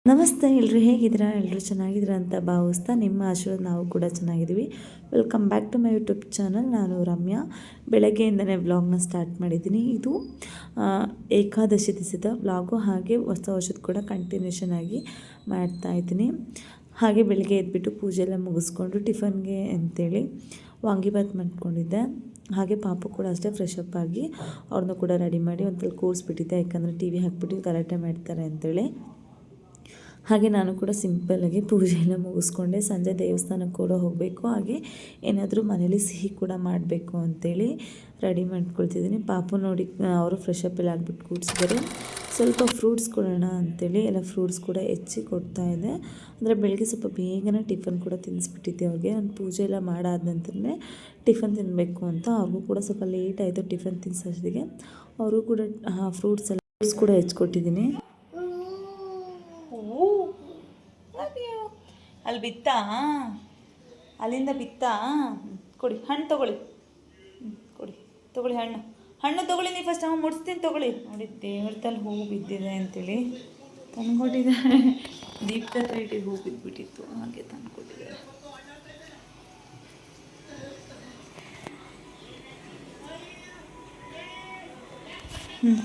ನಮಸ್ತೆ ಎಲ್ಲರೂ ಹೇಗಿದ್ದೀರಾ? ಎಲ್ಲರೂ ಚೆನ್ನಾಗಿದ್ದೀರಾ ಅಂತ ಭಾವಿಸ್ತಾ ನಿಮ್ಮ ಆಶೀರ್ವಾದ ನಾವು ಕೂಡ ಚೆನ್ನಾಗಿದ್ದೀವಿ. Welcome back to my YouTube channel. ನಾನು ರಮ್ಯಾ. ಬೆಳಗ್ಗೆಯಿಂದನೇ ವ್ಲಾಗ್ನ ಸ್ಟಾರ್ಟ್ ಮಾಡಿದ್ದೀನಿ. ಇದು ಏಕಾದಶಿ ದಿವಸದ ವ್ಲಾಗು, ಹಾಗೆ ಹೊಸ ವರ್ಷದ ಕೂಡ ಕಂಟಿನ್ಯೂಷನ್ ಆಗಿ ಮಾಡ್ತಾಯಿದ್ದೀನಿ. ಹಾಗೆ ಬೆಳಗ್ಗೆ ಎದ್ಬಿಟ್ಟು ಪೂಜೆ ಎಲ್ಲ ಮುಗಿಸ್ಕೊಂಡು ಟಿಫನ್ಗೆ ಅಂತೇಳಿ ವಾಂಗಿಬಾತ್ ಮಾಡ್ಕೊಂಡಿದ್ದೆ. ಹಾಗೆ ಪಾಪು ಕೂಡ ಅಷ್ಟೇ ಫ್ರೆಶ್ ಅಪ್ ಆಗಿ ಅವ್ರನ್ನೂ ಕೂಡ ರೆಡಿ ಮಾಡಿ ಒಂದ್ಸಲ ಕೂರಿಸ್ಬಿಟ್ಟಿದ್ದೆ, ಯಾಕಂದರೆ ಟಿ ವಿ ಹಾಕ್ಬಿಟ್ಟು ಗಲಾಟೆ ಮಾಡ್ತಾರೆ ಅಂತೇಳಿ. ಹಾಗೆ ನಾನು ಕೂಡ ಸಿಂಪಲ್ಲಾಗಿ ಪೂಜೆ ಎಲ್ಲ ಮುಗಿಸ್ಕೊಂಡೆ. ಸಂಜೆ ದೇವಸ್ಥಾನಕ್ಕೆ ಕೂಡ ಹೋಗಬೇಕು, ಹಾಗೆ ಏನಾದರೂ ಮನೇಲಿ ಸಿಹಿ ಕೂಡ ಮಾಡಬೇಕು ಅಂತೇಳಿ ರೆಡಿ ಮಾಡ್ಕೊಳ್ತಿದ್ದೀನಿ. ಪಾಪು ನೋಡಿ ಅವರು ಫ್ರೆಶ್ ಅಪ್ ಎಲ್ಲ ಆಗಿಬಿಟ್ಟು ಕೂಡಿಸಿದ್ದಾರೆ. ಸ್ವಲ್ಪ ಫ್ರೂಟ್ಸ್ ಕೊಡೋಣ ಅಂಥೇಳಿ ಎಲ್ಲ ಫ್ರೂಟ್ಸ್ ಕೂಡ ಹೆಚ್ಚಿ ಕೊಡ್ತಾಯಿದ್ದೆ. ಅಂದರೆ ಬೆಳಗ್ಗೆ ಸ್ವಲ್ಪ ಬೇಗನೆ ಟಿಫನ್ ಕೂಡ ತಿನ್ನಿಸ್ಬಿಟ್ಟಿದ್ದೆ ಅವ್ರಿಗೆ. ನಾನು ಪೂಜೆ ಎಲ್ಲ ಮಾಡಾದ ನಂತರನೇ ಟಿಫನ್ ತಿನ್ನಬೇಕು ಅಂತ. ಅವ್ರಿಗೂ ಕೂಡ ಸ್ವಲ್ಪ ಲೇಟ್ ಆಯಿತು ಟಿಫನ್ ತಿನ್ನಿಸೋಷ್ಟಿಗೆ. ಅವರು ಕೂಡ ಫ್ರೂಟ್ಸ್ ಕೂಡ ಹೆಚ್ಚಿಕೊಟ್ಟಿದ್ದೀನಿ. ಅಲ್ಲಿ ಬಿತ್ತಾ, ಅಲ್ಲಿಂದ ಬಿತ್ತಾ. ಕೊಡಿ ಹಣ್ಣು ತೊಗೊಳ್ಳಿ, ತೊಗೊಳ್ಳಿ ಹಣ್ಣು ತೊಗೊಳ್ಳಿ. ನೀವು ಫಸ್ಟ್ ಮುಡಿಸ್ತೀನಿ ತೊಗೊಳ್ಳಿ. ನೋಡಿ ದೇವ್ರದಲ್ಲಿ ಹೂ ಬಿದ್ದಿದೆ ಅಂತೇಳಿ ತಂದ್ಕೊಟ್ಟಿದ್ದಾರೆ. ದೀಪದ ರೈಟಿಗೆ ಹೂ ಬಿದ್ದುಬಿಟ್ಟಿತ್ತು, ಹಾಗೆ ತಂದ್ಕೊಟ್ಟಿದ್ದಾರೆ.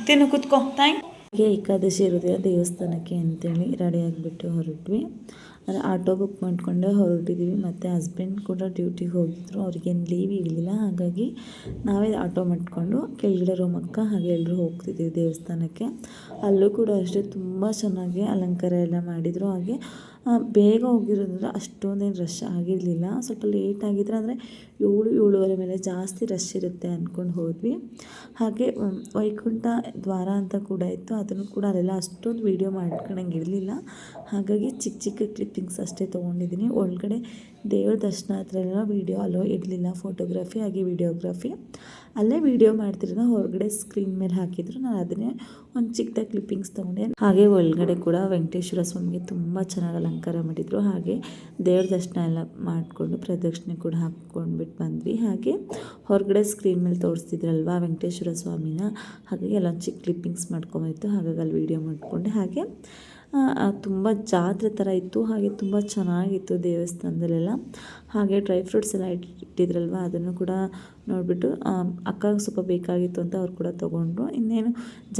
ತಿನ್ನು ಕೂತ್ಕೋ. ಹಾಗೆ ಏಕಾದಶಿ ಇರೋದೇ ದೇವಸ್ಥಾನಕ್ಕೆ ಅಂತೇಳಿ ರೆಡಿ ಆಗಿಬಿಟ್ಟು ಹೊರಟ್ವಿ. ಅಂದರೆ ಆಟೋ ಬುಕ್ ಮಾಡಿಕೊಂಡೆ ಹೊರಟಿದ್ದೀವಿ. ಮತ್ತು ಹಸ್ಬೆಂಡ್ ಕೂಡ ಡ್ಯೂಟಿಗೆ ಹೋಗಿದ್ರು, ಅವ್ರಿಗೇನು ಲೀವ್ ಇರಲಿಲ್ಲ. ಹಾಗಾಗಿ ನಾವೇ ಆಟೋ ಮಾಡಿಕೊಂಡು ಕೆಳಗಡೆ ರೂಮಕ್ಕ ಹಾಗೆ ಎಲ್ಲರೂ ಹೋಗ್ತಿದ್ದೀವಿ ದೇವಸ್ಥಾನಕ್ಕೆ. ಅಲ್ಲೂ ಕೂಡ ಅಷ್ಟೇ ತುಂಬ ಚೆನ್ನಾಗಿ ಅಲಂಕಾರ ಎಲ್ಲ ಮಾಡಿದರು. ಹಾಗೆ ಬೇಗ ಹೋಗಿರೋದ್ರಿಂದ ಅಷ್ಟೊಂದೇನು ರಶ್ ಆಗಿರಲಿಲ್ಲ. ಸ್ವಲ್ಪ ಲೇಟ್ ಆಗಿದ್ರೆ ಅಂದರೆ 7-7:30 ಮೇಲೆ ಜಾಸ್ತಿ ರಶ್ ಇರುತ್ತೆ ಅಂದ್ಕೊಂಡು ಹೋದ್ವಿ. ಹಾಗೆ ವೈಕುಂಠ ದ್ವಾರ ಅಂತ ಕೂಡ ಇತ್ತು, ಅದನ್ನು ಕೂಡ ಅಲ್ಲೆಲ್ಲ ಅಷ್ಟೊಂದು ವೀಡಿಯೋ ಮಾಡ್ಕೊಳಂಗೆ ಇರಲಿಲ್ಲ. ಹಾಗಾಗಿ ಚಿಕ್ಕ ಕ್ಲಿಪ್ಪಿಂಗ್ಸ್ ಅಷ್ಟೇ ತೊಗೊಂಡಿದ್ದೀನಿ. ಒಳಗಡೆ ದೇವ್ರ ದರ್ಶನ ಹತ್ರ ಎಲ್ಲ ವೀಡಿಯೋ ಅಲೋ ಇರಲಿಲ್ಲ, ಫೋಟೋಗ್ರಫಿ ಹಾಗೆ ವಿಡಿಯೋಗ್ರಫಿ. ಅಲ್ಲೇ ವೀಡಿಯೋ ಮಾಡ್ತಿರೋದು ಹೊರಗಡೆ ಸ್ಕ್ರೀನ್ ಮೇಲೆ ಹಾಕಿದ್ರು, ನಾನು ಅದನ್ನೇ ಒಂದು ಚಿಕ್ಕದಾಗಿ ಕ್ಲಿಪ್ಪಿಂಗ್ಸ್ ತೊಗೊಂಡೆ. ಹಾಗೆ ಒಳಗಡೆ ಕೂಡ ವೆಂಕಟೇಶ್ವರ ಸ್ವಾಮಿಗೆ ತುಂಬ ಚೆನ್ನಾಗಿ ಅಲಂಕಾರ ಮಾಡಿದರು. ಹಾಗೆ ದೇವ್ರ ದರ್ಶನ ಎಲ್ಲ ಮಾಡಿಕೊಂಡು ಪ್ರದಕ್ಷಿಣೆ ಕೂಡ ಹಾಕ್ಕೊಂಡ್ಬಿಟ್ಟು ಬಂದ್ವಿ. ಹಾಗೆ ಹೊರಗಡೆ ಸ್ಕ್ರೀನ್ ಮೇಲೆ ತೋರಿಸ್ತಿದ್ರಲ್ವ ವೆಂಕಟೇಶ್ವರ ಸ್ವಾಮಿನ, ಹಾಗಾಗಿ ಎಲ್ಲ ಚಿಕ್ಕ ಕ್ಲಿಪ್ಪಿಂಗ್ಸ್ ಮಾಡ್ಕೊಂಬಿತ್ತು. ಹಾಗಾಗಿ ಅಲ್ಲಿ ವೀಡಿಯೋ ಮಾಡಿಕೊಂಡೆ. ಹಾಗೆ ತುಂಬ ಜಾತ್ರೆ ಥರ ಇತ್ತು, ಹಾಗೆ ತುಂಬ ಚೆನ್ನಾಗಿತ್ತು ದೇವಸ್ಥಾನದಲ್ಲೆಲ್ಲ. ಹಾಗೆ ಡ್ರೈ ಫ್ರೂಟ್ಸ್ ಎಲ್ಲ ಇಟ್ಟಿದ್ರಲ್ವ, ಅದನ್ನು ಕೂಡ ನೋಡಿಬಿಟ್ಟು ಅಕ್ಕಗೆ ಸ್ವಲ್ಪ ಬೇಕಾಗಿತ್ತು ಅಂತ ಅವ್ರು ಕೂಡ ತೊಗೊಂಡ್ರು. ಇನ್ನೇನು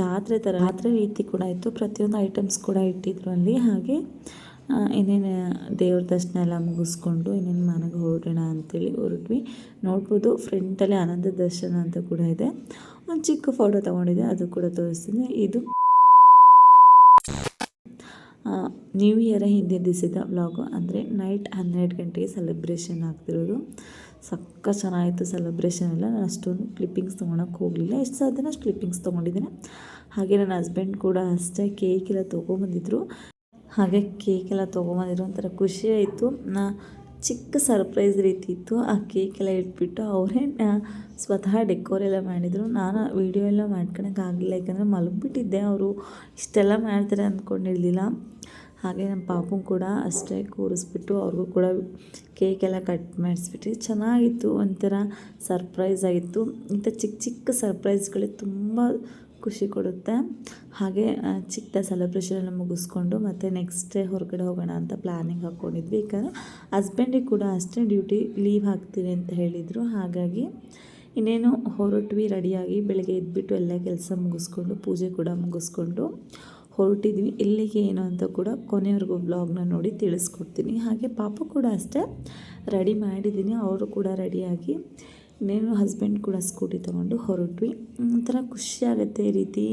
ಜಾತ್ರೆ ರೀತಿ ಕೂಡ ಇತ್ತು, ಪ್ರತಿಯೊಂದು ಐಟಮ್ಸ್ ಕೂಡ ಇಟ್ಟಿದ್ರು ಅಲ್ಲಿ. ಹಾಗೆ ಇನ್ನೇನು ದೇವ್ರ ದರ್ಶನ ಎಲ್ಲ ಮುಗಿಸ್ಕೊಂಡು ಇನ್ನೇನು ಮನೆಗೆ ಹೊರಡೋಣ ಅಂತೇಳಿ ಹೊರಟ್ವಿ. ನೋಡ್ಬೋದು ಫ್ರಂಟಲ್ಲಿ ಆನಂದ ದರ್ಶನ ಅಂತ ಕೂಡ ಇದೆ. ಒಂದು ಚಿಕ್ಕ ಫೋಟೋ ತೊಗೊಂಡಿದ್ದೆ, ಅದು ಕೂಡ ತೋರಿಸ್ತೀನಿ. ಇದು ನ್ಯೂ ಇಯರ್ ಹಿಂದಿನ ದಿವಸದ ವ್ಲಾಗು. ಅಂದರೆ ನೈಟ್ 12 ಗಂಟೆಗೆ ಸೆಲೆಬ್ರೇಷನ್ ಆಗ್ತಿರೋದು. ಸಕ್ಕ ಚೆನ್ನಾಗಿತ್ತು ಸೆಲೆಬ್ರೇಷನ್ ಎಲ್ಲ. ನಾನು ಅಷ್ಟೊಂದು ಕ್ಲಿಪ್ಪಿಂಗ್ಸ್ ತೊಗೊಳಕ್ಕೆ ಹೋಗಲಿಲ್ಲ, ಎಷ್ಟು ಸಾಧ್ಯ ಅಷ್ಟು ಕ್ಲಿಪ್ಪಿಂಗ್ಸ್ ತೊಗೊಂಡಿದ್ದೀನಿ. ಹಾಗೆ ನನ್ನ ಹಸ್ಬೆಂಡ್ ಕೂಡ ಅಷ್ಟೇ ಕೇಕ್ ಎಲ್ಲ ತೊಗೊಂಬಂದಿದ್ರು. ಒಂಥರ ಖುಷಿ ಆಯಿತು. ಚಿಕ್ಕ ಸರ್ಪ್ರೈಸ್ ರೀತಿ ಇತ್ತು. ಆ ಕೇಕೆಲ್ಲ ಇಟ್ಬಿಟ್ಟು ಅವರೇ ಸ್ವತಃ ಡೆಕೋರ್ ಎಲ್ಲ ಮಾಡಿದರು. ನಾನು ವೀಡಿಯೋ ಎಲ್ಲ ಮಾಡ್ಕೊಳಕ್ಕಾಗಲಿಲ್ಲ, ಯಾಕಂದರೆ ಮಲಗಿಬಿಟ್ಟಿದ್ದೆ. ಅವರು ಇಷ್ಟೆಲ್ಲ ಮಾಡ್ತಾರೆ ಅಂದ್ಕೊಂಡಿರಲಿಲ್ಲ. ಹಾಗೆ ನಮ್ಮ ಪಾಪು ಕೂಡ ಅಷ್ಟೇ ಕೂರಿಸ್ಬಿಟ್ಟು ಅವ್ರಿಗೂ ಕೂಡ ಕೇಕೆಲ್ಲ ಕಟ್ ಮಾಡಿಸ್ಬಿಟ್ಟು ಚೆನ್ನಾಗಿತ್ತು. ಒಂಥರ ಸರ್ಪ್ರೈಸ್ ಆಗಿತ್ತು. ಇಂಥ ಚಿಕ್ಕ ಸರ್ಪ್ರೈಸ್ಗಳೇ ತುಂಬ ಖುಷಿ ಕೊಡುತ್ತೆ. ಹಾಗೆ ಚಿಕ್ಕ ಸೆಲೆಬ್ರೇಷನ್ ಎಲ್ಲ ಮುಗಿಸ್ಕೊಂಡು ಮತ್ತು ನೆಕ್ಸ್ಟ್ ಡೇ ಹೊರಗಡೆ ಹೋಗೋಣ ಅಂತ ಪ್ಲ್ಯಾನಿಂಗ್ ಹಾಕ್ಕೊಂಡಿದ್ವಿ. ಯಾಕಂದರೆ ಹಸ್ಬೆಂಡಿಗೆ ಕೂಡ ಅಷ್ಟೇ ಡ್ಯೂಟಿ ಲೀವ್ ಹಾಕ್ತೀನಿ ಅಂತ ಹೇಳಿದರು. ಹಾಗಾಗಿ ಇನ್ನೇನು ಹೊರಟ್ವಿ ರೆಡಿಯಾಗಿ. ಬೆಳಗ್ಗೆ ಎದ್ಬಿಟ್ಟು ಎಲ್ಲ ಕೆಲಸ ಮುಗಿಸ್ಕೊಂಡು ಪೂಜೆ ಕೂಡ ಮುಗಿಸ್ಕೊಂಡು ಹೊರಟಿದ್ವಿ. ಎಲ್ಲಿಗೆ ಏನು ಅಂತ ಕೂಡ ಕೊನೆಯವರೆಗೂ ವ್ಲಾಗ್ನ ನೋಡಿ ತಿಳಿಸ್ಕೊಡ್ತೀನಿ. ಹಾಗೆ ಪಾಪು ಕೂಡ ಅಷ್ಟೇ ರೆಡಿ ಮಾಡಿದ್ದೀನಿ, ಅವರು ಕೂಡ ರೆಡಿಯಾಗಿ ಇನ್ನೇನು ಹಸ್ಬೆಂಡ್ ಕೂಡ ಸ್ಕೂಟಿ ತೊಗೊಂಡು ಹೊರಟ್ವಿ. ಒಂಥರ ಖುಷಿ ಆಗುತ್ತೆ ಈ ರೀತಿ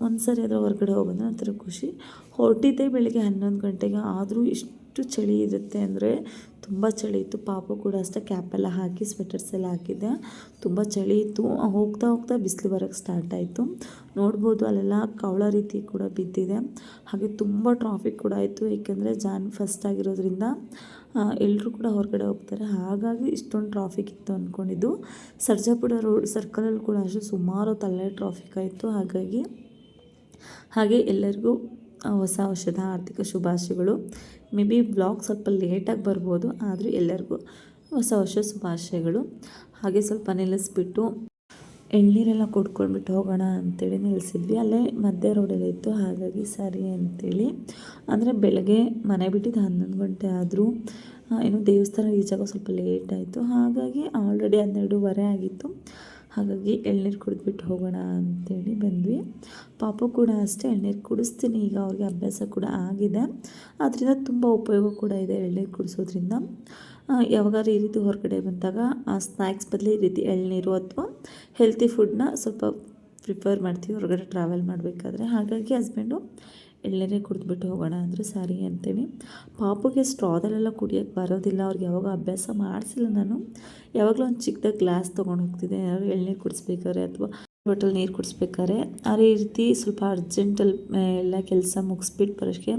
ಒಂದು ಸರಿ ಅದರ ಹೊರಗಡೆ ಹೋಗೋದ್ರೆ ಒಂಥರ ಖುಷಿ. ಹೊರಟಿದ್ದೆ ಬೆಳಗ್ಗೆ 11 ಗಂಟೆಗೆ, ಆದರೂ ಎಷ್ಟು ಚಳಿ ಇರುತ್ತೆ ಅಂದರೆ ತುಂಬ ಚಳಿ ಇತ್ತು. ಪಾಪು ಕೂಡ ಅಷ್ಟೇ ಕ್ಯಾಪೆಲ್ಲ ಹಾಕಿ ಸ್ವೆಟರ್ಸ್ ಎಲ್ಲ ಹಾಕಿದ್ದೆ, ತುಂಬ ಚಳಿ ಇತ್ತು. ಹೋಗ್ತಾ ಬಿಸಿಲು ಬರೋಕ್ಕೆ ಸ್ಟಾರ್ಟ್ ಆಯಿತು. ನೋಡ್ಬೋದು ಅಲ್ಲೆಲ್ಲ ಕವಳ ರೀತಿ ಕೂಡ ಬಿದ್ದಿದೆ. ಹಾಗೆ ತುಂಬ ಟ್ರಾಫಿಕ್ ಕೂಡ ಆಯಿತು, ಏಕೆಂದರೆ ಫಸ್ಟ್ ಆಗಿರೋದ್ರಿಂದ ಎಲ್ಲರೂ ಕೂಡ ಹೊರಗಡೆ ಹೋಗ್ತಾರೆ. ಹಾಗಾಗಿ ಇಷ್ಟೊಂದು ಟ್ರಾಫಿಕ್ ಇತ್ತು ಅಂದ್ಕೊಂಡಿದ್ದು. ಸರ್ಜಾಪುರ ರೋಡ್ ಸರ್ಕಲಲ್ಲಿ ಕೂಡ ಅಷ್ಟೇ ಸುಮಾರು ತಲೆ ಟ್ರಾಫಿಕ್ ಆಯಿತು. ಹಾಗೆ ಎಲ್ಲರಿಗೂ ಹೊಸ ವರ್ಷದ ಆರ್ಥಿಕ ಶುಭಾಶಯಗಳು. ಮೇ ಬಿ ವ್ಲಾಗ್ ಸ್ವಲ್ಪ ಲೇಟಾಗಿ ಬರ್ಬೋದು, ಆದರೂ ಎಲ್ಲರಿಗೂ ಹೊಸ ವರ್ಷ ಶುಭಾಶಯಗಳು. ಹಾಗೆ ಸ್ವಲ್ಪ ನಿಲ್ಲಿಸ್ಬಿಟ್ಟು ಎಳ್ನೀರೆಲ್ಲ ಕುಡ್ಕೊಂಡ್ಬಿಟ್ಟು ಹೋಗೋಣ ಅಂತೇಳಿ ನಿಲ್ಲಿಸಿದ್ವಿ. ಅಲ್ಲೇ ಮಧ್ಯ ರೋಡಲ್ಲಿ ಇತ್ತು, ಹಾಗಾಗಿ ಸರಿ ಅಂತೇಳಿ. ಅಂದರೆ ಬೆಳಗ್ಗೆ ಮನೆ ಬಿಟ್ಟಿದ್ದು 11 ಗಂಟೆ ಆದರೂ ಏನು ದೇವಸ್ಥಾನ ರೀಚ್ ಆಗೋ ಸ್ವಲ್ಪ ಲೇಟ್ ಆಯಿತು. ಹಾಗಾಗಿ ಆಲ್ರೆಡಿ 12:15 ಆಗಿತ್ತು. ಹಾಗಾಗಿ ಎಳ್ನೀರು ಕುಡಿದ್ಬಿಟ್ಟು ಹೋಗೋಣ ಅಂತೇಳಿ ಬಂದ್ವಿ. ಪಾಪು ಕೂಡ ಅಷ್ಟೇ ಎಳ್ನೀರು ಕುಡಿಸ್ತೀನಿ, ಈಗ ಅವ್ರಿಗೆ ಅಭ್ಯಾಸ ಕೂಡ ಆಗಿದೆ. ಅದರಿಂದ ತುಂಬ ಉಪಯೋಗ ಕೂಡ ಇದೆ ಎಳ್ನೀರು ಕುಡಿಸೋದ್ರಿಂದ. ಯಾವಾಗಾದ್ರೂ ಈ ರೀತಿ ಹೊರಗಡೆ ಬಂದಾಗ ಆ ಸ್ನ್ಯಾಕ್ಸ್ ಬದಲು ಈ ರೀತಿ ಎಳ್ನೀರು ಅಥವಾ ಹೆಲ್ತಿ ಫುಡ್ನ ಸ್ವಲ್ಪ ಪ್ರಿಫರ್ ಮಾಡ್ತೀವಿ ಹೊರಗಡೆ ಟ್ರಾವೆಲ್ ಮಾಡಬೇಕಾದ್ರೆ. ಹಾಗಾಗಿ ಹಸ್ಬೆಂಡು ಎಳ್ನೀರೇ ಕುಡಿದ್ಬಿಟ್ಟು ಹೋಗೋಣ ಅಂದರೆ ಸರಿ ಅಂತೇಳಿ. ಪಾಪುಗೆ ಸ್ಟ್ರಾದಲ್ಲೆಲ್ಲ ಕುಡಿಯೋಕ್ಕೆ ಬರೋದಿಲ್ಲ, ಅವ್ರಿಗೆ ಯಾವಾಗ ಅಭ್ಯಾಸ ಮಾಡಿಸಿಲ್ಲ ನಾನು. ಯಾವಾಗಲೂ ಒಂದು ಚಿಕ್ಕದಾಗಿ ಗ್ಲಾಸ್ ತೊಗೊಂಡು ಹೋಗ್ತಿದ್ದೆ, ಯಾರು ಎಳ್ನೀರು ಕುಡಿಸ್ಬೇಕಾದ್ರೆ ಅಥವಾ ಬಾಟಲ್ ನೀರು ಕುಡಿಸ್ಬೇಕಾದ್ರೆ. ಈ ರೀತಿ ಸ್ವಲ್ಪ ಅರ್ಜೆಂಟಲ್ಲಿ ಎಲ್ಲ ಕೆಲಸ ಮುಗಿಸ್ಬಿಟ್ಟು ಬರೋಕ್ಕೆ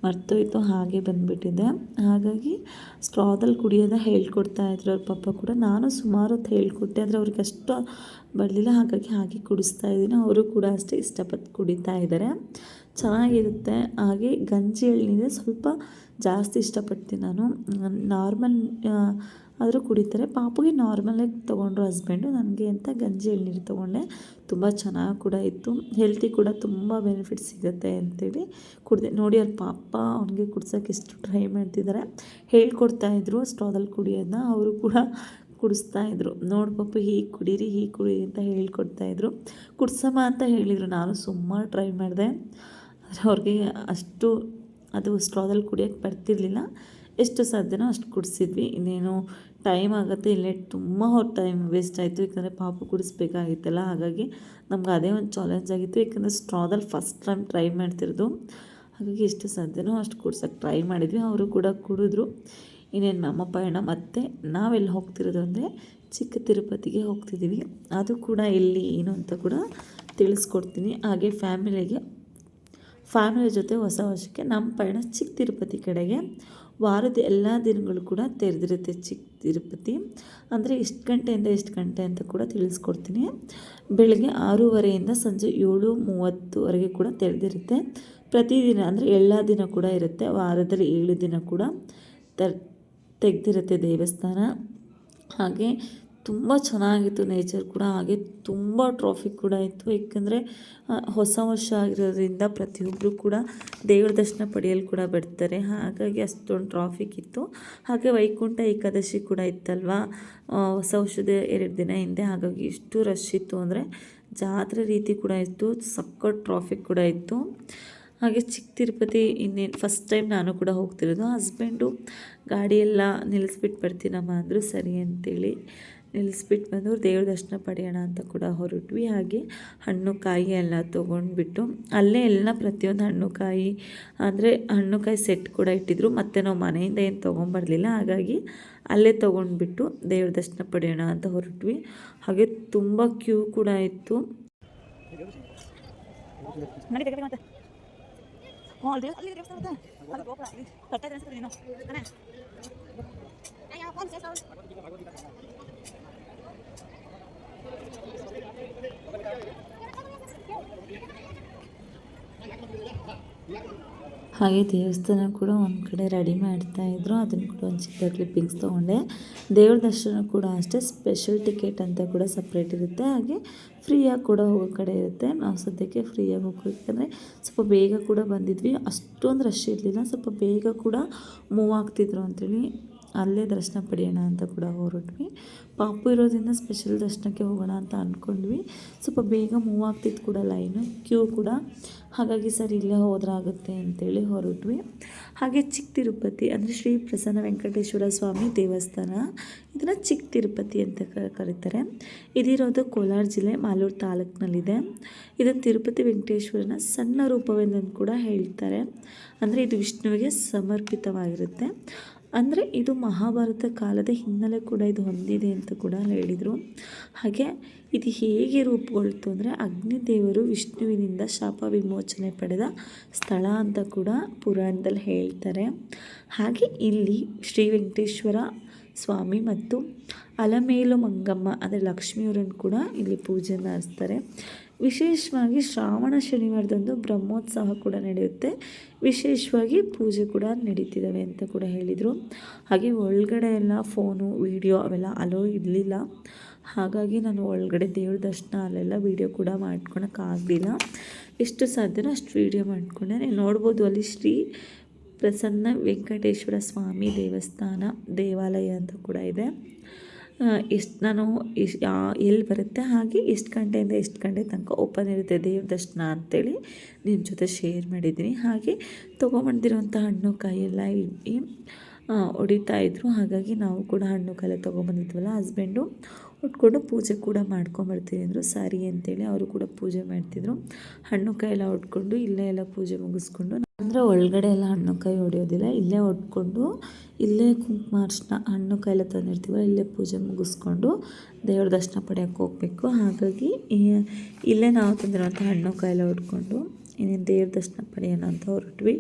ಮರ್ತೋಯ್ತು, ಹಾಗೆ ಬಂದುಬಿಟ್ಟಿದ್ದೆ. ಹಾಗಾಗಿ ಸ್ಟ್ರಾದಲ್ಲಿ ಕುಡಿಯೋದ ಹೇಳ್ಕೊಡ್ತಾಯಿದ್ರು ಅವ್ರ ಪಪ್ಪ ಕೂಡ. ನಾನು ಸುಮಾರು ಹೊತ್ತು ಹೇಳ್ಕೊಟ್ಟೆ, ಆದರೆ ಅವ್ರಿಗೆ ಅಷ್ಟು ಬರಲಿಲ್ಲ. ಹಾಗಾಗಿ ಹಾಗೆ ಕುಡಿಸ್ತಾ ಇದ್ದೀನಿ. ಅವರು ಕೂಡ ಅಷ್ಟೇ ಇಷ್ಟಪಟ್ಟು ಕುಡಿತಾ ಇದ್ದಾರೆ, ಚೆನ್ನಾಗಿರುತ್ತೆ. ಹಾಗೆ ಗಂಜಿ ಎಳ್ನೀರು ಸ್ವಲ್ಪ ಜಾಸ್ತಿ ಇಷ್ಟಪಡ್ತೀನಿ ನಾನು. ನಾರ್ಮಲ್ ಆದರೂ ಕುಡಿತಾರೆ. ಪಾಪುಗೆ ನಾರ್ಮಲಾಗಿ ತೊಗೊಂಡ್ರು ಹಸ್ಬೆಂಡು, ನನಗೆ ಅಂತ ಗಂಜಿ ಎಳ್ನೀರು ತೊಗೊಂಡೆ. ತುಂಬ ಚೆನ್ನಾಗಿ ಕೂಡ ಇತ್ತು, ಹೆಲ್ತಿ ಕೂಡ ತುಂಬ ಬೆನಿಫಿಟ್ ಸಿಗುತ್ತೆ ಅಂತೇಳಿ ಕುಡಿದೆ. ನೋಡಿ ಅವ್ರ ಪಾಪ ಅವ್ನಿಗೆ ಕುಡ್ಸೋಕ್ಕೆ ಎಷ್ಟು ಟ್ರೈ ಮಾಡ್ತಿದ್ದಾರೆ. ಹೇಳ್ಕೊಡ್ತಾಯಿದ್ರು ಸ್ಟ್ರಾದಲ್ಲಿ ಕುಡಿಯೋದನ್ನ, ಅವರು ಕೂಡ ಕುಡಿಸ್ತಾಯಿದ್ರು. ನೋಡಿ ಪಾಪ ಹೀಗೆ ಕುಡೀರಿ ಅಂತ ಹೇಳ್ಕೊಡ್ತಾಯಿದ್ರು. ಕುಡ್ಸಮ್ಮ ಅಂತ ಹೇಳಿದರು, ನಾನು ಸುಮಾರು ಟ್ರೈ ಮಾಡಿದೆ. ಆದರೆ ಅವ್ರಿಗೆ ಅಷ್ಟು ಅದು ಸ್ಟ್ರಾದಲ್ಲಿ ಕುಡಿಯೋಕ್ಕೆ ಬರ್ತಿರ್ಲಿಲ್ಲ. ಎಷ್ಟು ಸಾಧ್ಯನೋ ಅಷ್ಟು ಕುಡಿಸಿದ್ವಿ. ಇನ್ನೇನು ಟೈಮ್ ಆಗುತ್ತೆ, ಇಲ್ಲೇ ತುಂಬ ಟೈಮ್ ವೇಸ್ಟ್ ಆಯಿತು, ಯಾಕಂದರೆ ಪಾಪು ಕುಡಿಸ್ಬೇಕಾಗಿತ್ತಲ್ಲ. ಹಾಗಾಗಿ ನಮ್ಗೆ ಅದೇ ಒಂದು ಚಾಲೆಂಜ್ ಆಗಿತ್ತು, ಯಾಕಂದರೆ ಸ್ಟ್ರಾದಲ್ಲಿ ಫಸ್ಟ್ ಟೈಮ್ ಟ್ರೈ ಮಾಡ್ತಿರೋದು. ಹಾಗಾಗಿ ಎಷ್ಟು ಸಾಧ್ಯನೋ ಅಷ್ಟು ಕುಡ್ಸೋಕ್ಕೆ ಟ್ರೈ ಮಾಡಿದ್ವಿ. ಅವರು ಕೂಡ ಕುಡಿದ್ರು. ಇನ್ನೇನು ನಮ್ಮ ಪಯಣ ಮತ್ತೆ ನಾವೆಲ್ಲಿ ಹೋಗ್ತಿರೋದು ಅಂದರೆ ಚಿಕ್ಕ ತಿರುಪತಿಗೆ ಹೋಗ್ತಿದ್ದೀವಿ. ಅದು ಕೂಡ ಎಲ್ಲಿ ಏನು ಅಂತ ಕೂಡ ತಿಳಿಸ್ಕೊಡ್ತೀನಿ. ಹಾಗೆ ಫ್ಯಾಮಿಲಿ ಜೊತೆ ಹೊಸ ವರ್ಷಕ್ಕೆ ನಮ್ಮ ಪಯಣ ಚಿಕ್ಕ ತಿರುಪತಿ ಕಡೆಗೆ. ವಾರದ ಎಲ್ಲ ದಿನಗಳು ಕೂಡ ತೆರೆದಿರುತ್ತೆ ಚಿಕ್ಕ ತಿರುಪತಿ. ಅಂದರೆ ಎಷ್ಟು ಗಂಟೆಯಿಂದ ಎಷ್ಟು ಗಂಟೆ ಅಂತ ಕೂಡ ತಿಳಿಸ್ಕೊಡ್ತೀನಿ. ಬೆಳಗ್ಗೆ 6:30ಯಿಂದ ಸಂಜೆ 7:30ವರೆಗೆ ಕೂಡ ತೆರೆದಿರುತ್ತೆ. ಪ್ರತಿದಿನ ಅಂದರೆ ಎಲ್ಲ ದಿನ ಕೂಡ ಇರುತ್ತೆ. ವಾರದಲ್ಲಿ 7 ದಿನ ಕೂಡ ತೆಗೆದಿರುತ್ತೆ ದೇವಸ್ಥಾನ. ಹಾಗೆ ತುಂಬ ಚೆನ್ನಾಗಿತ್ತು ನೇಚರ್ ಕೂಡ. ಹಾಗೆ ತುಂಬ ಟ್ರಾಫಿಕ್ ಕೂಡ ಇತ್ತು, ಏಕೆಂದರೆ ಹೊಸ ವರ್ಷ ಆಗಿರೋದ್ರಿಂದ ಪ್ರತಿಯೊಬ್ಬರು ಕೂಡ ದೇವ್ರ ದರ್ಶನ ಪಡೆಯಲು ಕೂಡ ಬರ್ತಾರೆ. ಹಾಗಾಗಿ ಅಷ್ಟೊಂದು ಟ್ರಾಫಿಕ್ ಇತ್ತು. ಹಾಗೆ ವೈಕುಂಠ ಏಕಾದಶಿ ಕೂಡ ಇತ್ತಲ್ವ ಹೊಸ ವರ್ಷದ 2 ದಿನ ಹಿಂದೆ. ಹಾಗಾಗಿ ಎಷ್ಟು ರಶ್ ಇತ್ತು ಅಂದರೆ ಜಾತ್ರೆ ರೀತಿ ಕೂಡ ಇತ್ತು, ಸಖತ್ ಟ್ರಾಫಿಕ್ ಕೂಡ ಇತ್ತು. ಹಾಗೆ ಚಿಕ್ಕ ತಿರುಪತಿ ಇನ್ನೇನು ಫಸ್ಟ್ ಟೈಮ್ ನಾನು ಕೂಡ ಹೋಗ್ತಿರೋದು. ಹಸ್ಬೆಂಡು ಗಾಡಿಯೆಲ್ಲ ನಿಲ್ಲಿಸ್ಬಿಟ್ಟು ಬರ್ತೀನಮ್ಮ ಅಂದರು, ಸರಿ ಅಂತೇಳಿ ನಿಲ್ಲಿಸ್ಬಿಟ್ಟು ಬಂದು ದೇವ್ರ ದರ್ಶನ ಪಡೆಯೋಣ ಅಂತ ಕೂಡ ಹೊರಟ್ವಿ. ಹಾಗೆ ಹಣ್ಣು ಕಾಯಿ ಎಲ್ಲ ತೊಗೊಂಡ್ಬಿಟ್ಟು ಅಲ್ಲೇ ಎಲ್ಲ ಪ್ರತಿಯೊಂದು ಹಣ್ಣು ಕಾಯಿ ಅಂದರೆ ಹಣ್ಣು ಕಾಯಿ ಸೆಟ್ ಕೂಡ ಇಟ್ಟಿದ್ರು. ಮತ್ತು ನಾವು ಮನೆಯಿಂದ ಏನು ತೊಗೊಂಬರಲಿಲ್ಲ, ಹಾಗಾಗಿ ಅಲ್ಲೇ ತೊಗೊಂಡ್ಬಿಟ್ಟು ದೇವ್ರ ದರ್ಶನ ಪಡೆಯೋಣ ಅಂತ ಹೊರಟ್ವಿ. ಹಾಗೆ ತುಂಬ ಕ್ಯೂ ಕೂಡ ಇತ್ತು. ಹಾಗೆ ದೇವಸ್ಥಾನ ಕೂಡ ಒಂದು ಕಡೆ ರೆಡಿ ಮಾಡ್ತಾಯಿದ್ರು, ಅದನ್ನು ಕೂಡ ಒಂದು ಚಿಕ್ಕ ಕ್ಲಿಪ್ಪಿಂಗ್ಸ್ ತೊಗೊಂಡೆ. ದೇವ್ರ ದರ್ಶನ ಕೂಡ ಅಷ್ಟೇ ಸ್ಪೆಷಲ್ ಟಿಕೆಟ್ ಅಂತ ಕೂಡ ಸಪ್ರೇಟ್ ಇರುತ್ತೆ. ಹಾಗೆ ಫ್ರೀಯಾಗಿ ಕೂಡ ಹೋಗೋ ಕಡೆ ಇರುತ್ತೆ. ನಾವು ಸದ್ಯಕ್ಕೆ ಫ್ರೀಯಾಗಿ ಹೋಗ್ಬೇಕಂದ್ರೆ ಸ್ವಲ್ಪ ಬೇಗ ಕೂಡ ಬಂದಿದ್ವಿ, ಅಷ್ಟೊಂದು ರಶ್ ಇರಲಿಲ್ಲ. ಸ್ವಲ್ಪ ಬೇಗ ಕೂಡ ಮೂವ್ ಆಗ್ತಿದ್ರು ಅಂಥೇಳಿ ಅಲ್ಲೇ ದರ್ಶನ ಪಡೆಯೋಣ ಅಂತ ಕೂಡ ಹೊರಟ್ವಿ. ಪಾಪು ಇರೋದ್ರಿಂದ ಸ್ಪೆಷಲ್ ದರ್ಶನಕ್ಕೆ ಹೋಗೋಣ ಅಂತ ಅಂದ್ಕೊಂಡ್ವಿ. ಸ್ವಲ್ಪ ಬೇಗ ಮೂವ್ ಆಗ್ತಿತ್ತು ಕೂಡ ಲೈನು, ಕ್ಯೂ ಕೂಡ. ಹಾಗಾಗಿ ಸರಿ ಇಲ್ಲೇ ಹೋದ್ರಾಗುತ್ತೆ ಅಂತೇಳಿ ಹೊರಟ್ವಿ. ಹಾಗೆ ಚಿಕ್ಕ ತಿರುಪತಿ ಅಂದರೆ ಶ್ರೀ ಪ್ರಸನ್ನ ವೆಂಕಟೇಶ್ವರ ಸ್ವಾಮಿ ದೇವಸ್ಥಾನ, ಇದನ್ನು ಚಿಕ್ಕ ತಿರುಪತಿ ಅಂತ ಕರೀತಾರೆ. ಇದಿರೋದು ಕೋಲಾರ ಜಿಲ್ಲೆ ಮಾಲೂರು ತಾಲೂಕಿನಲ್ಲಿದೆ. ಇದನ್ನು ತಿರುಪತಿ ವೆಂಕಟೇಶ್ವರನ ಸಣ್ಣ ರೂಪವೆಂದು ಕೂಡ ಹೇಳ್ತಾರೆ. ಅಂದರೆ ಇದು ವಿಷ್ಣುವಿಗೆ ಸಮರ್ಪಿತವಾಗಿರುತ್ತೆ. ಅಂದರೆ ಇದು ಮಹಾಭಾರತ ಕಾಲದ ಹಿನ್ನೆಲೆ ಕೂಡ ಇದು ಹೊಂದಿದೆ ಅಂತ ಕೂಡ ಹೇಳಿದರು. ಹಾಗೆ ಇದು ಹೇಗೆ ರೂಪುಗೊಳ್ತು ಅಂದರೆ ಅಗ್ನಿದೇವರು ವಿಷ್ಣುವಿನಿಂದ ಶಾಪ ವಿಮೋಚನೆ ಪಡೆದ ಸ್ಥಳ ಅಂತ ಕೂಡ ಪುರಾಣದಲ್ಲಿ ಹೇಳ್ತಾರೆ. ಹಾಗೆ ಇಲ್ಲಿ ಶ್ರೀ ವೆಂಕಟೇಶ್ವರ ಸ್ವಾಮಿ ಮತ್ತು ಅಲಮೇಲು ಮಂಗಮ್ಮ ಅಂದರೆ ಲಕ್ಷ್ಮಿಯವರನ್ನು ಕೂಡ ಇಲ್ಲಿ ಪೂಜೆ ಮಾಡಿಸ್ತಾರೆ. ವಿಶೇಷವಾಗಿ ಶ್ರಾವಣ ಶನಿವಾರದಂದು ಬ್ರಹ್ಮೋತ್ಸವ ಕೂಡ ನಡೆಯುತ್ತೆ. ವಿಶೇಷವಾಗಿ ಪೂಜೆ ಕೂಡ ನಡೀತಿದ್ದಾವೆ ಅಂತ ಕೂಡ ಹೇಳಿದರು. ಹಾಗೆ ಒಳಗಡೆ ಎಲ್ಲ ಫೋನು ವಿಡಿಯೋ ಅವೆಲ್ಲ ಅಲೋ ಇರಲಿಲ್ಲ. ಹಾಗಾಗಿ ನಾನು ಒಳಗಡೆ ದೇವ್ರ ದರ್ಶನ ಅಲ್ಲೆಲ್ಲ ವೀಡಿಯೋ ಕೂಡ ಮಾಡ್ಕೊಳಕ್ಕಾಗಲಿಲ್ಲ. ಎಷ್ಟು ಸಾಧ್ಯನೋ ಅಷ್ಟು ವೀಡಿಯೋ ಮಾಡಿಕೊಂಡೆ. ನೀವು ನೋಡ್ಬೋದು ಅಲ್ಲಿ ಶ್ರೀ ಪ್ರಸನ್ನ ವೆಂಕಟೇಶ್ವರ ಸ್ವಾಮಿ ದೇವಾಲಯ ಅಂತ ಕೂಡ ಇದೆ. ನಾನು ಎಲ್ಲಿ ಬರುತ್ತೆ ಹಾಗೆ ಎಷ್ಟು ಗಂಟೆಯಿಂದ ಎಷ್ಟು ಗಂಟೆ ತನಕ ಓಪನ್ ಇರುತ್ತೆ ದೇವ್ರ ದರ್ಶನ ಅಂಥೇಳಿ ನಿಮ್ಮ ಜೊತೆ ಶೇರ್ ಮಾಡಿದ್ದೀನಿ. ಹಾಗೆ ತೊಗೊಂಬಂದಿರೋಂಥ ಹಣ್ಣು ಕಾಯೆಲ್ಲ ಇಲ್ಲಿ ಹೊಡಿತಾಯಿದ್ರು. ಹಾಗಾಗಿ ನಾವು ಕೂಡ ಹಣ್ಣು ಕಾಯೆಲ್ಲ ತೊಗೊಂಬಂದಿದ್ವಲ್ಲ, ಹಸ್ಬೆಂಡು ಉಟ್ಕೊಂಡು ಪೂಜೆ ಕೂಡ ಮಾಡ್ಕೊಂಬರ್ತೀನಿ ಅಂದರು. ಸರಿ ಅಂತೇಳಿ ಅವರು ಕೂಡ ಪೂಜೆ ಮಾಡ್ತಿದ್ರು. ಹಣ್ಣು ಕಾಯೆಲ್ಲ ಉಟ್ಕೊಂಡು ಇಲ್ಲೇ ಎಲ್ಲ ಪೂಜೆ ಮುಗಿಸ್ಕೊಂಡು, ಅಂದರೆ ಒಳಗಡೆ ಎಲ್ಲ ಹಣ್ಣು ಕಾಯಿ ಹೊಡೆಯೋದಿಲ್ಲ, ಇಲ್ಲೇ ಉಟ್ಕೊಂಡು ಇಲ್ಲೇ ಕುಂಕುಮ ಅರ್ಶಿನ ಹಣ್ಣು ಕಾಯೆಲ್ಲ ತಂದಿರ್ತೀವಲ್ಲ, ಇಲ್ಲೇ ಪೂಜೆ ಮುಗಿಸ್ಕೊಂಡು ದೇವ್ರ ದರ್ಶನ ಪಡೆಯೋಕ್ಕೆ ಹೋಗಬೇಕು. ಹಾಗಾಗಿ ಇಲ್ಲೇ ನಾವು ತಂದಿರೋಂಥ ಹಣ್ಣು ಕಾಯೆಲ್ಲ ಉಟ್ಕೊಂಡು ಇನ್ನೇನು ದೇವ್ರ ದರ್ಶನ ಪಡೆಯೋಣ ಅಂತ ಹೊರಟ್ವಿ.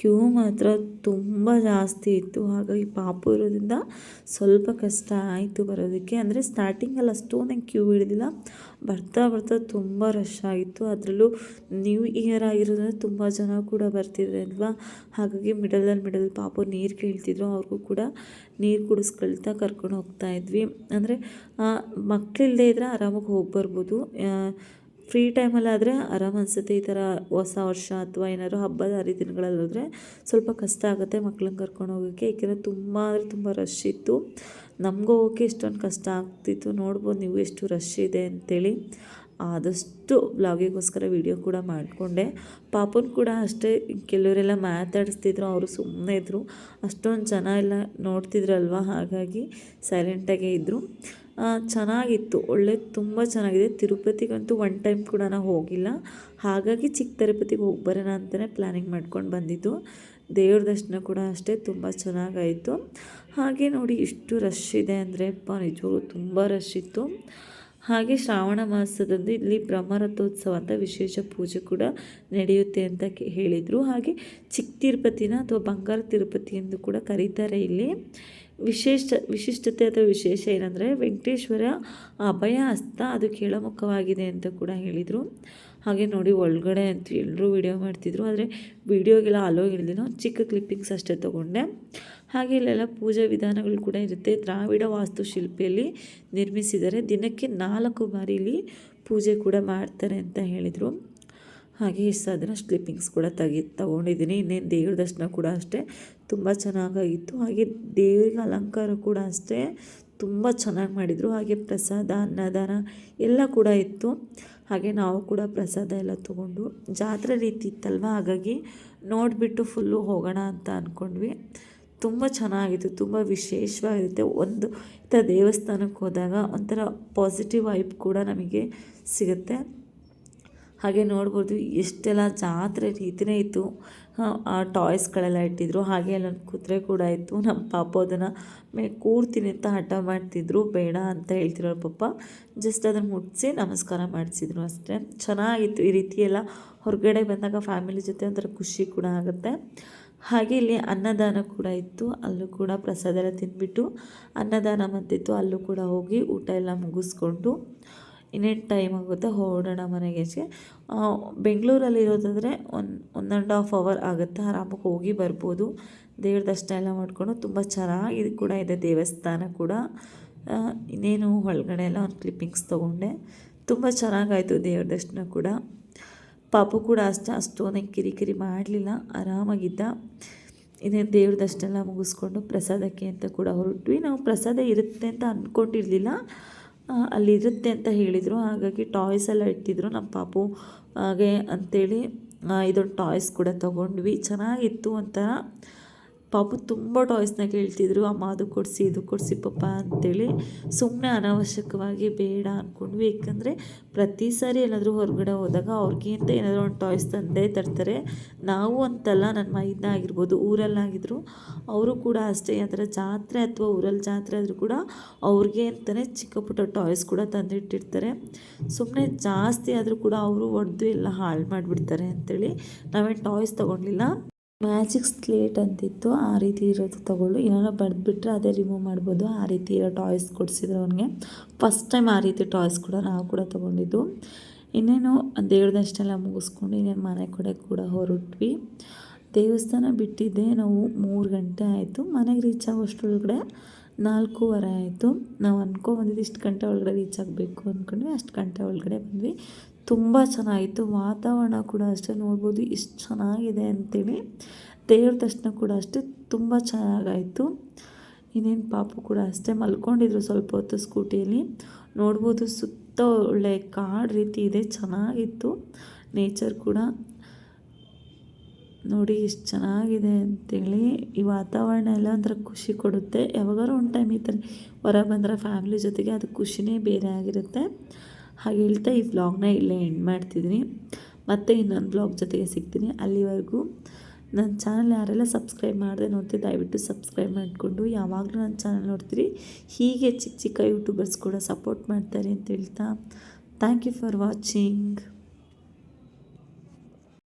ಕ್ಯೂ ಮಾತ್ರ ತುಂಬ ಜಾಸ್ತಿ ಇತ್ತು. ಹಾಗಾಗಿ ಪಾಪು ಇರೋದ್ರಿಂದ ಸ್ವಲ್ಪ ಕಷ್ಟ ಆಯಿತು ಬರೋದಕ್ಕೆ. ಅಂದರೆ ಸ್ಟಾರ್ಟಿಂಗಲ್ಲಿ ಅಷ್ಟೊಂದು ಕ್ಯೂ ಹಿಡಿದಿಲ್ಲ, ಬರ್ತಾ ಬರ್ತಾ ತುಂಬ ರಶ್ ಆಗಿತ್ತು. ಅದರಲ್ಲೂ ನ್ಯೂ ಇಯರ್ ಆಗಿರೋದ್ರಿಂದ ತುಂಬ ಜನ ಕೂಡ ಬರ್ತಿದ್ರು ಅಲ್ವಾ. ಹಾಗಾಗಿ ಮಿಡಲ್ ಪಾಪು ನೀರು ಕೇಳ್ತಿದ್ರು, ಅವ್ರಿಗೂ ಕೂಡ ನೀರು ಕುಡಿಸ್ಕೊಳ್ತಾ ಕರ್ಕೊಂಡು ಹೋಗ್ತಾಯಿದ್ವಿ. ಅಂದರೆ ಮಕ್ಕಳಿಲ್ಲದೆ ಇದ್ದರೆ ಆರಾಮಾಗಿ ಹೋಗಿ ಬರ್ಬೋದು. ಫ್ರೀ ಟೈಮಲ್ಲಾದರೆ ಆರಾಮ ಅನಿಸುತ್ತೆ. ಈ ಥರ ಹೊಸ ವರ್ಷ ಅಥವಾ ಏನಾದ್ರು ಹಬ್ಬದ ಹರಿದಿನಗಳಲ್ಲೋದ್ರೆ ಸ್ವಲ್ಪ ಕಷ್ಟ ಆಗುತ್ತೆ ಮಕ್ಳನ್ನ ಕರ್ಕೊಂಡು ಹೋಗೋಕ್ಕೆ, ಏಕೆಂದರೆ ತುಂಬ ಅಂದರೆ ತುಂಬ ರಶ್ ಇತ್ತು. ನಮಗೂ ಹೋಗೋಕ್ಕೆ ಇಷ್ಟೊಂದು ಕಷ್ಟ ಆಗ್ತಿತ್ತು. ನೋಡ್ಬೋದು ನೀವು ಎಷ್ಟು ರಶ್ ಇದೆ ಅಂಥೇಳಿ. ಆದಷ್ಟು ಬ್ಲಾಗಿಗೋಸ್ಕರ ವೀಡಿಯೋ ಕೂಡ ಮಾಡಿಕೊಂಡೆ. ಪಾಪನ ಕೂಡ ಅಷ್ಟೇ, ಕೆಲವರೆಲ್ಲ ಮಾತಾಡಿಸ್ತಿದ್ರು, ಅವರು ಸುಮ್ಮನೆ ಇದ್ದರು. ಅಷ್ಟೊಂದು ಜನ ಎಲ್ಲ ನೋಡ್ತಿದ್ರಲ್ವ, ಹಾಗಾಗಿ ಸೈಲೆಂಟಾಗೇ ಇದ್ದರು. ಚೆನ್ನಾಗಿತ್ತು, ತುಂಬ ಚೆನ್ನಾಗಿದೆ. ತಿರುಪತಿಗಂತೂ ಒನ್ ಟೈಮ್ ಕೂಡ ನಾವು ಹೋಗಿಲ್ಲ, ಹಾಗಾಗಿ ಚಿಕ್ಕ ತಿರುಪತಿಗೆ ಹೋಗಿ ಬರೋಣ ಅಂತಲೇ ಪ್ಲ್ಯಾನಿಂಗ್ ಮಾಡ್ಕೊಂಡು ಬಂದಿದ್ದು. ದೇವ್ರ ದರ್ಶನ ಕೂಡ ಅಷ್ಟೇ ತುಂಬ ಚೆನ್ನಾಗಾಯಿತು. ಹಾಗೆ ನೋಡಿ ಎಷ್ಟು ರಶ್ ಇದೆ ಅಂದರೆ ನಿಜವಾಗ್ಲೂ ತುಂಬ ರಶ್ ಇತ್ತು. ಹಾಗೆ ಶ್ರಾವಣ ಮಾಸದಂದು ಇಲ್ಲಿ ಬ್ರಹ್ಮರಥೋತ್ಸವ ಅಂತ ವಿಶೇಷ ಪೂಜೆ ಕೂಡ ನಡೆಯುತ್ತೆ ಅಂತ ಹೇಳಿದರು. ಹಾಗೆ ಚಿಕ್ಕ ತಿರುಪತಿನ ಅಥವಾ ಬಂಗಾರ ತಿರುಪತಿ ಎಂದು ಕೂಡ ಕರೀತಾರೆ. ಇಲ್ಲಿ ವಿಶಿಷ್ಟತೆ ಅಥವಾ ವಿಶೇಷ ಏನಂದರೆ ವೆಂಕಟೇಶ್ವರ ಅಭಯ ಹಸ್ತ ಅದು ಕೆಳಮುಖವಾಗಿದೆ ಅಂತ ಕೂಡ ಹೇಳಿದರು. ಹಾಗೆ ನೋಡಿ ಒಳಗಡೆ ಅಂತೂ ಎಲ್ಲರೂ ವಿಡಿಯೋ ಮಾಡ್ತಿದ್ರು, ಆದರೆ ವಿಡಿಯೋಗೆಲ್ಲ ಅಲೋ ಇರಲಿಲ್ಲ, ಚಿಕ್ಕ ಕ್ಲಿಪ್ಪಿಂಗ್ಸ್ ಅಷ್ಟೇ ತೊಗೊಂಡೆ. ಹಾಗೆ ಇಲ್ಲೆಲ್ಲ ಪೂಜಾ ವಿಧಾನಗಳು ಕೂಡ ಇರುತ್ತೆ. ದ್ರಾವಿಡ ವಾಸ್ತುಶಿಲ್ಪಿಯಲ್ಲಿ ನಿರ್ಮಿಸಿದ್ದಾರೆ. ದಿನಕ್ಕೆ 4 ಬಾರಿ ಇಲ್ಲಿ ಪೂಜೆ ಕೂಡ ಮಾಡ್ತಾರೆ ಅಂತ ಹೇಳಿದರು. ಹಾಗೆ ಇಷ್ಟ ಅದನ್ನು ಕ್ಲಿಪ್ಪಿಂಗ್ಸ್ ಕೂಡ ತಗೊಂಡಿದ್ದೀನಿ. ಇನ್ನೇನು ದೇವ್ರ ದರ್ಶನ ಕೂಡ ಅಷ್ಟೇ ತುಂಬ ಚೆನ್ನಾಗಾಗಿತ್ತು. ಹಾಗೆ ದೇವರಿಗೆ ಅಲಂಕಾರ ಕೂಡ ಅಷ್ಟೇ ತುಂಬ ಚೆನ್ನಾಗಿ ಮಾಡಿದರು. ಹಾಗೆ ಪ್ರಸಾದ, ಅನ್ನದಾನ ಎಲ್ಲ ಕೂಡ ಇತ್ತು. ಹಾಗೆ ನಾವು ಕೂಡ ಪ್ರಸಾದ ಎಲ್ಲ ತೊಗೊಂಡು, ಜಾತ್ರೆ ರೀತಿ ಇತ್ತಲ್ವ, ಹಾಗಾಗಿ ನೋಡಿಬಿಟ್ಟು ಫುಲ್ಲು ಹೋಗೋಣ ಅಂತ ಅಂದ್ಕೊಂಡ್ವಿ. ತುಂಬ ಚೆನ್ನಾಗಿತ್ತು, ತುಂಬ ವಿಶೇಷವಾಗಿರುತ್ತೆ. ಒಂದು ದೇವಸ್ಥಾನಕ್ಕೆ ಹೋದಾಗ ಒಂಥರ ಪಾಸಿಟಿವ್ ವೈಬ್ ಕೂಡ ನಮಗೆ ಸಿಗುತ್ತೆ. ಹಾಗೆ ನೋಡ್ಬೋದು ಎಷ್ಟೆಲ್ಲ ಜಾತ್ರೆ ರೀತಿಯೇ ಇತ್ತು. ಟಾಯ್ಸ್ಗಳೆಲ್ಲ ಇಟ್ಟಿದ್ರು. ಹಾಗೆ ಅಲ್ಲೊಂದು ಕುದುರೆ ಕೂಡ ಇತ್ತು. ನಮ್ಮ ಪಾಪ ಅದನ್ನು ಕೂರ್ತೀನಿ ಅಂತ ಹಠ ಮಾಡ್ತಿದ್ರು, ಬೇಡ ಅಂತ ಹೇಳ್ತಿರೋ ಪಾಪ. ಜಸ್ಟ್ ಅದನ್ನು ಮುಟ್ಟಿಸಿ ನಮಸ್ಕಾರ ಮಾಡಿಸಿದ್ರು ಅಷ್ಟೇ. ಚೆನ್ನಾಗಿತ್ತು. ಈ ರೀತಿ ಎಲ್ಲ ಹೊರಗಡೆ ಬಂದಾಗ ಫ್ಯಾಮಿಲಿ ಜೊತೆ ಒಂಥರ ಖುಷಿ ಕೂಡ ಆಗುತ್ತೆ. ಹಾಗೆ ಇಲ್ಲಿ ಅನ್ನದಾನ ಕೂಡ ಇತ್ತು. ಅಲ್ಲೂ ಕೂಡ ಪ್ರಸಾದ ಎಲ್ಲ ತಿಂದ್ಬಿಟ್ಟು ಅನ್ನದಾನ ಬಂದಿತ್ತು, ಅಲ್ಲೂ ಕೂಡ ಹೋಗಿ ಊಟ ಎಲ್ಲ ಮುಗಿಸ್ಕೊಂಡು ಇನ್ನೇನು ಟೈಮ್ ಆಗುತ್ತೆ ಹೊರಡೋಣ ಮನೆಗೆ. ಬೆಂಗಳೂರಲ್ಲಿ ಇರೋದಾದರೆ 1.5 ಅವರ್ ಆಗುತ್ತೆ, ಆರಾಮಾಗಿ ಹೋಗಿ ಬರ್ಬೋದು. ದೇವ್ರ ದರ್ಶನ ಎಲ್ಲ ಮಾಡಿಕೊಂಡು ತುಂಬ ಚೆನ್ನಾಗಿ ಕೂಡ ಇದೆ ದೇವಸ್ಥಾನ ಕೂಡ. ಇನ್ನೇನು ಒಳಗಡೆ ಎಲ್ಲ ಒಂದು ಕ್ಲಿಪ್ಪಿಂಗ್ಸ್ ತೊಗೊಂಡೆ. ತುಂಬ ಚೆನ್ನಾಗಾಯಿತು ದೇವ್ರ ದರ್ಶನ ಕೂಡ. ಪಾಪು ಕೂಡ ಅಷ್ಟೊಂದು ಕಿರಿಕಿರಿ ಮಾಡಲಿಲ್ಲ, ಆರಾಮಾಗಿದ್ದ. ಇನ್ನೇನು ದೇವ್ರ ದರ್ಶನ ಎಲ್ಲ ಮುಗಿಸ್ಕೊಂಡು ಪ್ರಸಾದಕ್ಕೆ ಅಂತ ಕೂಡ ಹೊರಟ್ವಿ. ನಾವು ಪ್ರಸಾದ ಇರುತ್ತೆ ಅಂತ ಅಂದ್ಕೊಂಡಿರಲಿಲ್ಲ, ಅಲ್ಲಿರುತ್ತೆ ಅಂತ ಹೇಳಿದರು. ಹಾಗಾಗಿ ಟಾಯ್ಸ್ ಎಲ್ಲ ಇಟ್ಟಿದ್ರು ನಮ್ಮ ಪಾಪು ಹಾಗೆ ಅಂಥೇಳಿ ಇದೊಂದು ಟಾಯ್ಸ್ ಕೂಡ ತೊಗೊಂಡ್ವಿ. ಚೆನ್ನಾಗಿತ್ತು ಒಂಥರ. ಪಾಪು ತುಂಬ ಟಾಯ್ಸ್ನ ಕೇಳ್ತಿದ್ರು, ಅಮ್ಮ ಅದು ಕೊಡಿಸಿ ಇದು ಕೊಡಿಸಿ ಪಪ್ಪ ಅಂಥೇಳಿ. ಸುಮ್ಮನೆ ಅನಾವಶ್ಯಕವಾಗಿ ಬೇಡ ಅಂದ್ಕೊಂಡ್ವಿ. ಏಕೆಂದರೆ ಪ್ರತಿ ಸಾರಿ ಏನಾದರೂ ಹೊರಗಡೆ ಹೋದಾಗ ಅವ್ರಿಗೆ ಅಂತ ಏನಾದರೂ ಒಂದು ಟಾಯ್ಸ್ ತಂದೇ ತರ್ತಾರೆ. ನಾವು ಅಂತಲ್ಲ, ನನ್ನ ಮೈದನ ಆಗಿರ್ಬೋದು, ಊರಲ್ಲಾಗಿದ್ರು ಅವರು ಕೂಡ ಅಷ್ಟೇ. ಅದರ ಜಾತ್ರೆ ಅಥವಾ ಊರಲ್ಲಿ ಜಾತ್ರೆ ಆದರೂ ಕೂಡ ಅವ್ರಿಗೆ ಅಂತಲೇ ಚಿಕ್ಕ ಪುಟ್ಟ ಟಾಯ್ಸ್ ಕೂಡ ತಂದಿಟ್ಟಿರ್ತಾರೆ. ಸುಮ್ಮನೆ ಜಾಸ್ತಿ ಆದರೂ ಕೂಡ ಅವರು ಹೊಡೆದು ಎಲ್ಲ ಹಾಳು ಮಾಡಿಬಿಡ್ತಾರೆ ಅಂಥೇಳಿ ನಾವೇನು ಟಾಯ್ಸ್ ತೊಗೊಳ್ಲಿಲ್ಲ. ಮ್ಯಾಜಿಕ್ ಸ್ಲೇಟ್ ಅಂತಿತ್ತು, ಆ ರೀತಿ ಇರೋದು ತೊಗೊಳ್ಳು, ಏನಾರ ಬರೆದ್ಬಿಟ್ರೆ ಅದೇ ರಿಮೂವ್ ಮಾಡ್ಬೋದು, ಆ ರೀತಿ ಇರೋ ಟಾಯ್ಸ್ ಕೊಡಿಸಿದ್ರು ಅವನಿಗೆ. ಫಸ್ಟ್ ಟೈಮ್ ಆ ರೀತಿ ಟಾಯ್ಸ್ ಕೂಡ ನಾವು ಕೂಡ ತೊಗೊಂಡಿದ್ದು. ಇನ್ನೇನು ದೇವ್ರ ದರ್ಶನ ಎಲ್ಲ ಮುಗಿಸ್ಕೊಂಡು ಇನ್ನೇನು ಮನೆ ಕಡೆ ಕೂಡ ಹೊರಟ್ವಿ. ದೇವಸ್ಥಾನ ಬಿಟ್ಟಿದ್ದೆ ನಾವು 3 ಗಂಟೆ ಆಯಿತು. ಮನೆಗೆ ರೀಚ್ ಆಗೋಷ್ಟರೊಳಗಡೆ 4:15 ಆಯಿತು. ನಾವು ಅಂದ್ಕೊಂಡ್ಬಂದಿದ್ದು ಇಷ್ಟು ಗಂಟೆ ಒಳಗಡೆ ರೀಚ್ ಆಗಬೇಕು ಅಂದ್ಕೊಂಡ್ವಿ. ಅಷ್ಟು ಗಂಟೆ ಒಳಗಡೆ ಬಂದ್ವಿ. ತುಂಬ ಚೆನ್ನಾಗಿತ್ತು. ವಾತಾವರಣ ಕೂಡ ಅಷ್ಟೇ ನೋಡ್ಬೋದು ಎಷ್ಟು ಚೆನ್ನಾಗಿದೆ ಅಂತೇಳಿ. ದೇವ್ರ ದರ್ಶನ ಕೂಡ ಅಷ್ಟೇ ತುಂಬ ಚೆನ್ನಾಗಾಯಿತು. ಇನ್ನೇನು ಪಾಪು ಕೂಡ ಅಷ್ಟೇ ಮಲ್ಕೊಂಡಿದ್ರು ಸ್ವಲ್ಪ ಹೊತ್ತು ಸ್ಕೂಟಿಯಲ್ಲಿ. ನೋಡ್ಬೋದು ಸುತ್ತ ಒಳ್ಳೆ ಕಾಡು ರೀತಿ ಇದೆ, ಚೆನ್ನಾಗಿತ್ತು. ನೇಚರ್ ಕೂಡ ನೋಡಿ ಎಷ್ಟು ಚೆನ್ನಾಗಿದೆ ಅಂತೇಳಿ. ಈ ವಾತಾವರಣ ಎಲ್ಲ ಒಂಥರ ಖುಷಿ ಕೊಡುತ್ತೆ. ಯಾವಾಗಾರು ಒಂದು ಟೈಮ್ ಈ ಥರ ಹೊರಗೆ ಬಂದರೆ ಫ್ಯಾಮಿಲಿ ಜೊತೆಗೆ ಅದು ಖುಷಿನೇ ಬೇರೆ ಆಗಿರುತ್ತೆ. ಹಾಗೆ ಹೇಳ್ತಾ ಈ ವ್ಲಾಗ್ನ ಇಲ್ಲೇ ಎಂಡ್ ಮಾಡ್ತಿದ್ದೀನಿ. ಮತ್ತೆ ಇನ್ನೊಂದು ವ್ಲಾಗ್ ಜೊತೆಗೆ ಸಿಗ್ತೀನಿ. ಅಲ್ಲಿವರೆಗೂ ನನ್ನ ಚಾನಲ್ ಯಾರೆಲ್ಲ ಸಬ್ಸ್ಕ್ರೈಬ್ ಮಾಡದೆ ನೋಡ್ತೀವಿ ದಯವಿಟ್ಟು ಸಬ್ಸ್ಕ್ರೈಬ್ ಮಾಡಿಕೊಂಡು ಯಾವಾಗಲೂ ನನ್ನ ಚಾನಲ್ ನೋಡ್ತೀರಿ ಹೀಗೆ ಚಿಕ್ಕ ಚಿಕ್ಕ ಯೂಟ್ಯೂಬರ್ಸ್ ಕೂಡ ಸಪೋರ್ಟ್ ಮಾಡ್ತಾರೆ ಅಂತ ಹೇಳ್ತಾ ಥ್ಯಾಂಕ್ ಯು ಫಾರ್ ವಾಚಿಂಗ್.